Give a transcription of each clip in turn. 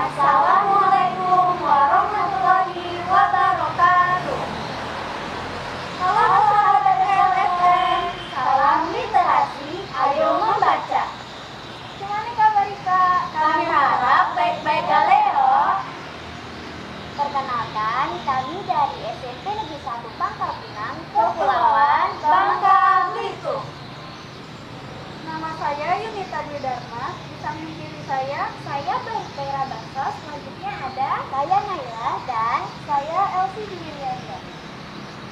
Assalamualaikum warahmatullahi wabarakatuh. Halo sahabat LSM, salam literasi, ayo membaca. Gimana kabar Kak? Kami harap baik-baik Galeo. Perkenalkan, kami dari SMP Negeri 1 Pangkal Pinang, Kepulauan Bangka Belitung. Nama saya Yunita Dwi Dharma. Di samping kiri saya Bahtera Baksos. Selanjutnya ada saya Naila dan saya Elsie Dwirianda.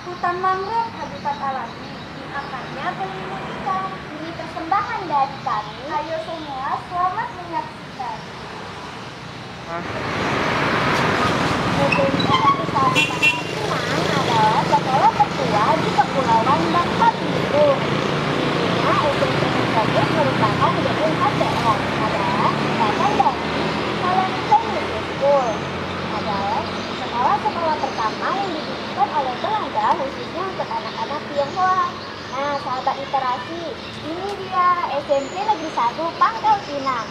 hutan mangrove habitat alami yang akarnya pelindung ikan. Ini persembahan dari kami. Ayo semua selamat menyaksikan. SMP Negeri 1 Pangkal Pinang adalah sekolah tertua di Kepulauan Bangka Belitung. Dulunya SMP tersebut merupakan gedung KPR adalah singkatan dari Salam Chinese School. Adalah sekolah pertama yang didirikan oleh Belanda khususnya untuk anak-anak Tionghoa. Nah, sahabat literasi, ini dia SMP Negeri 1 Pangkal Pinang.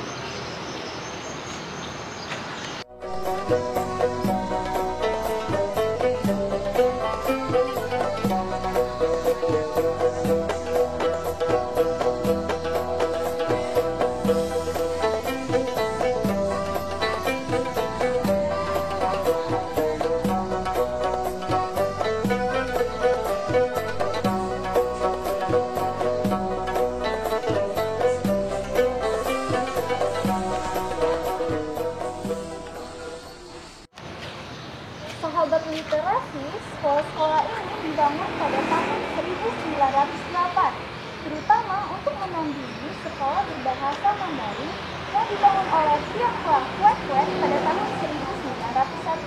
Sahabat literasi, sekolah ini dibangun pada tahun 1908, terutama untuk menandingi sekolah berbahasa Mandarin yang dibangun oleh Tionghoa Huat pada tahun 1901.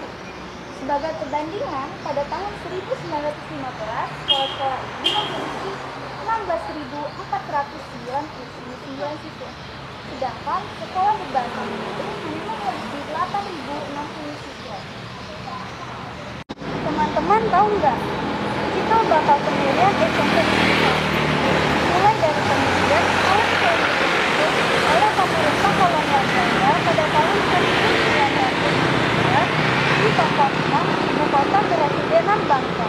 Sebagai perbandingan, pada tahun 1915, sekolah ini memiliki 16.499 siswa, sedangkan sekolah berbahasa Mandarin hanya memiliki 8.060 siswa. Teman-teman tahu nggak, cikal bakal pendirian SMP Negeri 1 mulai dari pendirian sekolah oleh pemerintah kolonial Belanda pada tahun 1919 di Pangkal Pinang, ibu kota Kepresidenan Bangka.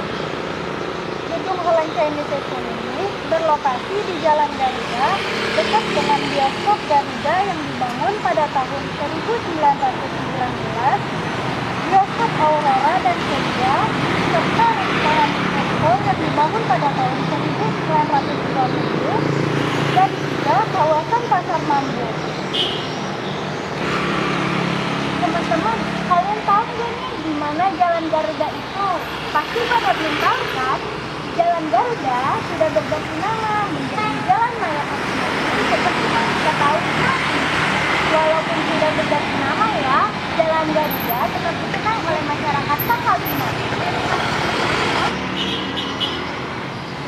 Gedung Holland Chinese School ini berlokasi di Jalan Garuda, dekat dengan bioskop Garuda yang dibangun pada tahun 1919, bioskop Aurora dan Celia, serta restoran UNESCO yang dibangun pada tahun 1920, dan juga kawasan Pasar Mambo. Teman-teman, kalian tahu nggak nih di mana Jalan Garuda itu? Pasti pada belum tahu kan? Jalan Garuda sudah berganti nama menjadi Jalan Maya Kastimati seperti yang kita tahu nanti. Walaupun sudah berganti nama ya, Jalan Garuda tetap dikenal oleh masyarakat Pangkal Pinang.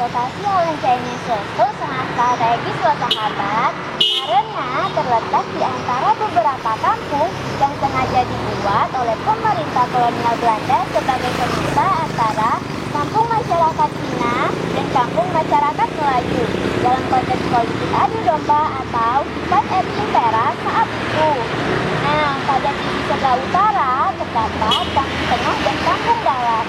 Lokasi Holland Chinese School sangat strategis loh sahabat, karena terletak di antara beberapa kampung yang sengaja dibuat oleh pemerintah kolonial Belanda sebagai pemisah antara kampung masyarakat Cina dan kampung masyarakat Melayu dalam konteks politik adu domba atau fight et impera saat itu. Nah, pada sisi sebelah utara terdapat kampung tengah dan kampung dalam.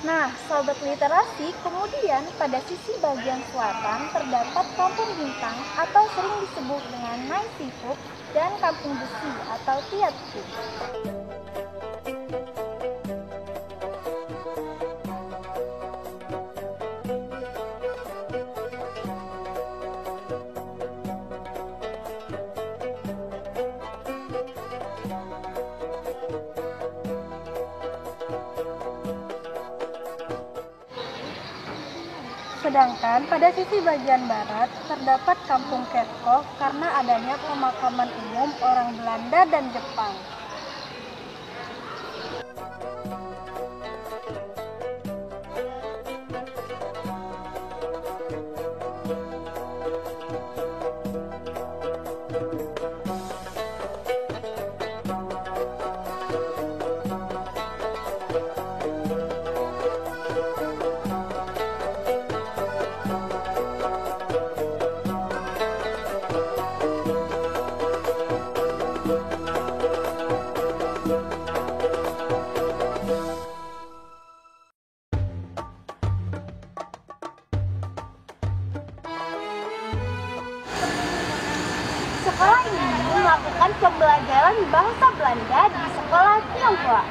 Nah, sobat literasi, kemudian pada sisi bagian selatan terdapat Kampung Bintang atau sering disebut dengan Nai Sipuk dan Kampung Besi atau Tiatku. Sedangkan pada sisi bagian barat terdapat Kampung Kerkhoff karena adanya pemakaman umum orang Belanda dan Jepang. sekolah.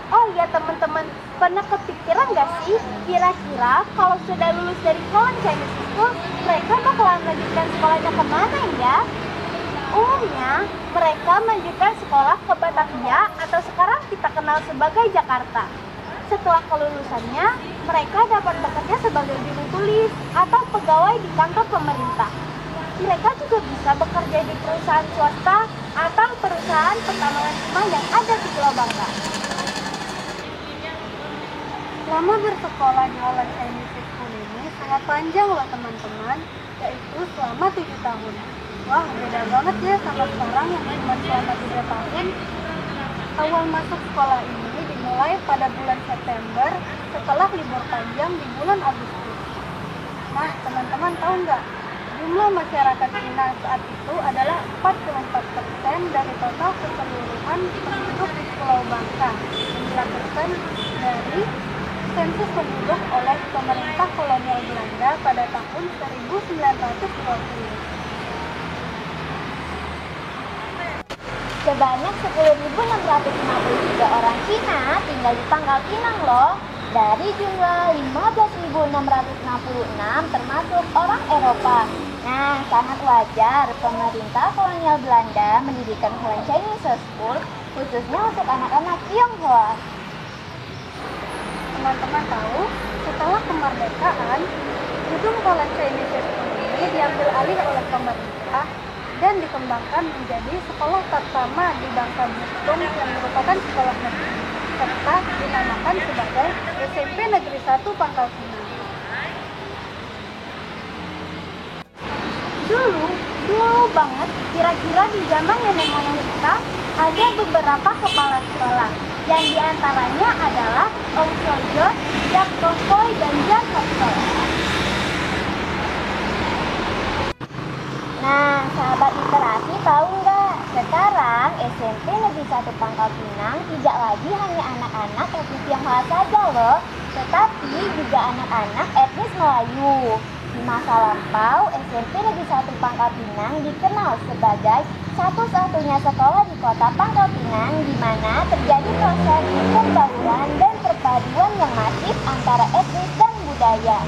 Oh iya teman-teman, pernah kepikiran nggak sih kira-kira kalau sudah lulus dari Holland Chinese School, mereka bakalan melanjutkan sekolahnya kemana ya? Umumnya, mereka melanjutkan sekolah ke Batavia atau sekarang kita kenal sebagai Jakarta. Setelah kelulusannya, mereka dapat bekerja sebagai juru tulis atau pegawai di kantor pemerintah. Mereka juga bisa bekerja di perusahaan swasta atau perusahaan pertambangan timah yang ada di Pulau Bangka. Lama bersekolah di Holland Chinese School ini sangat panjang loh teman-teman, yaitu selama 7 tahun. Wah, beda banget ya sama sekarang yang cuma selama 3 tahun. Awal masuk sekolah ini dimulai pada bulan September setelah libur panjang di bulan Agustus. Nah, teman-teman tahu nggak? Jumlah masyarakat Cina saat itu adalah 44% dari total keseluruhan penduduk di Pulau Bangka yang dilakukan dari sensus penduduk oleh pemerintah kolonial Belanda pada tahun 1920. Sebanyak 10.653 orang Cina tinggal di Pangkal Pinang loh. Dari jumlah 15.666 termasuk orang Eropa. Nah, sangat wajar pemerintah kolonial Belanda mendirikan Holland Chinese School khususnya untuk anak-anak Tionghoa. Teman-teman tahu, setelah kemerdekaan, gedung Holland Chinese School ini diambil alih oleh pemerintah dan dikembangkan menjadi sekolah pertama di Bangka Belitung yang merupakan sekolah negeri, serta dinamakan sebagai SMP Negeri 1 Pangkal Pinang. Dulu banget, kira-kira di zaman nenek moyang kita, ada beberapa kepala sekolah, yang diantaranya adalah Ong Sojo, Jak Tokoy, dan Jak Tokoy. Nah, sahabat literasi tahu nggak? Sekarang SMP Negeri 1 Pangkal Pinang tidak lagi hanya anak-anak etnis Tionghoa saja loh, tetapi juga anak-anak etnis Melayu. Di masa lampau, SMP Negeri 1 Pangkal Pinang dikenal sebagai satu-satunya sekolah di kota Pangkal Pinang di mana terjadi proses pembauran dan perpaduan yang masif antara etnis dan budaya.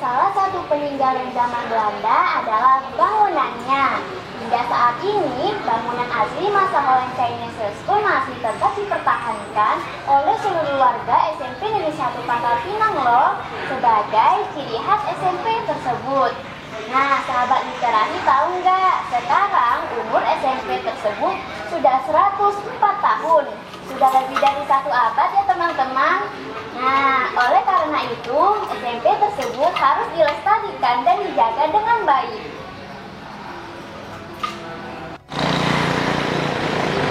Salah satu peninggalan zaman Belanda adalah bangunannya. Hingga saat ini, bangunan asli masa Holland Chinese School masih tetap dipertahankan oleh seluruh warga SMP Negeri 1 Pangkal Pinang loh, sebagai ciri khas SMP tersebut. Nah, sahabat literasi tahu nggak? Sekarang umur SMP tersebut sudah 104 tahun. Sudah lebih dari 1 abad ya teman-teman. Nah, oleh karena itu, SMP tersebut harus dilestarikan dan dijaga dengan baik.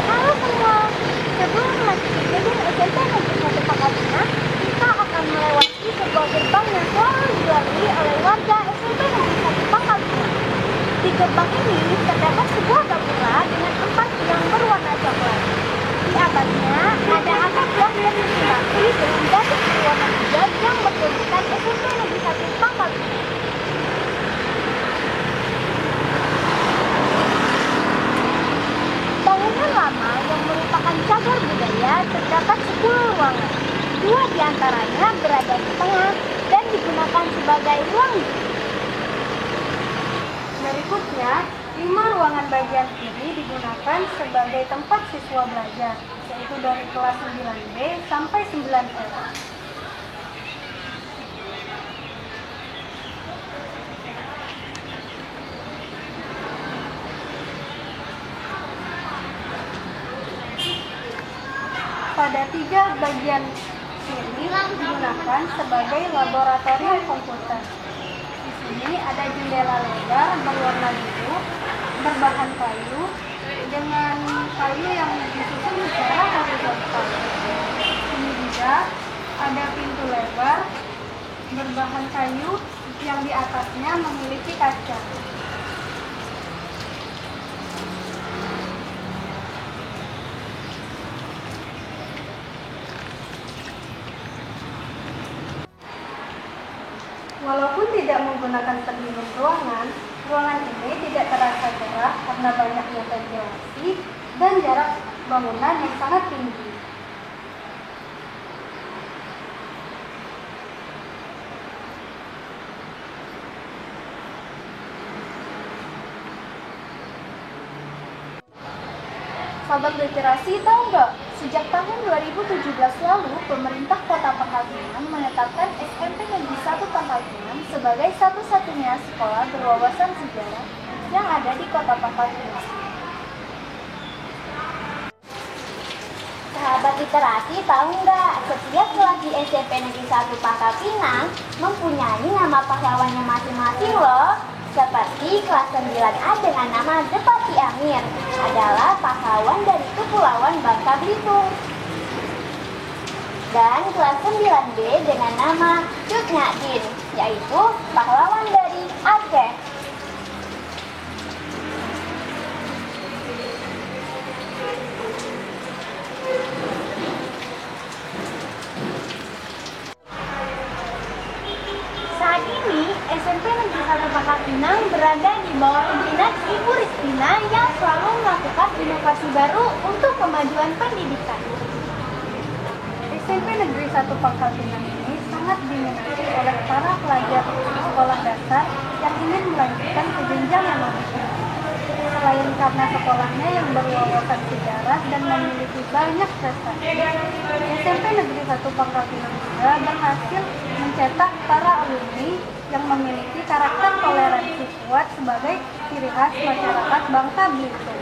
Halo semua, sebelum masuk ke gedung SMP Negeri 1 Pangkal Pinang, kita akan melewati sebuah gerbang yang selalu dilalui oleh warga SMP Negeri 1 Pangkal Pinang. Di gerbang ini terdapat sebuah gapura dengan tempat yang berwarna coklat. Di atasnya ada atap yang dihiasi dengan batik berwarna hijau yang bertuliskan SMP Negeri 1 Pangkal Pinang. Bangunan lama yang merupakan cagar budaya terdapat 10 ruangan. 2 diantaranya berada di tengah dan digunakan sebagai ruang guru. Berikutnya, 5 ruangan bagian kiri digunakan sebagai tempat siswa belajar, yaitu dari kelas 9B sampai 9F. Pada 3 bagian kiri digunakan sebagai laboratorium komputer. Di sini ada jendela lebar berwarna biru berbahan kayu dengan kayu yang disusun secara horizontal. Ini juga ada pintu lebar berbahan kayu yang di atasnya memiliki kaca. Walaupun tidak menggunakan pendingin ruangan ini tidak terasa gerah karena banyaknya ventilasi dan jarak bangunan yang sangat tinggi. Sahabat literasi, tahu nggak? Sejak tahun 2017 lalu, pemerintah Kota Pangkal Pinang menetapkan SMP Negeri 1 Pangkal Pinang sebagai satu-satunya sekolah berwawasan sejarah yang ada di Kota Pangkal Pinang. Sahabat literasi, tahu nggak? Setiap kelas di SMP Negeri 1 Pangkal Pinang mempunyai nama pahlawannya masing-masing loh. Seperti kelas 9A dengan nama Depati Amir adalah pahlawan dari Kepulauan Bangka Belitung. Dan kelas 9B dengan nama Cut Nyadin, yaitu pahlawan dari Aceh. Saat ini, SMP Negeri 1 Pangkal Pinang berada di bawah pimpinan Ibu Ristina yang selalu melakukan inovasi baru untuk kemajuan pendidikan. SMP Negeri 1 Pangkal Pinang ini sangat diminati oleh para pelajar sekolah dasar yang ingin melanjutkan ke jenjang yang lebih tinggi. Selain karena sekolahnya yang berwawasan sejarah dan memiliki banyak prestasi, SMP Negeri 1 Pangkal Pinang juga berhasil mencetak para alumni yang memiliki karakter toleransi kuat sebagai ciri khas masyarakat Bangka Belitung.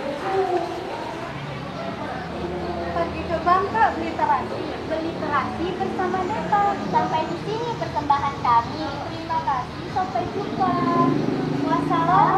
Pergi ke Bangka Literasi, berliterasi bersama data. Sampai di sini persembahan kami. Terima kasih, sampai jumpa. Wassalamualaikum.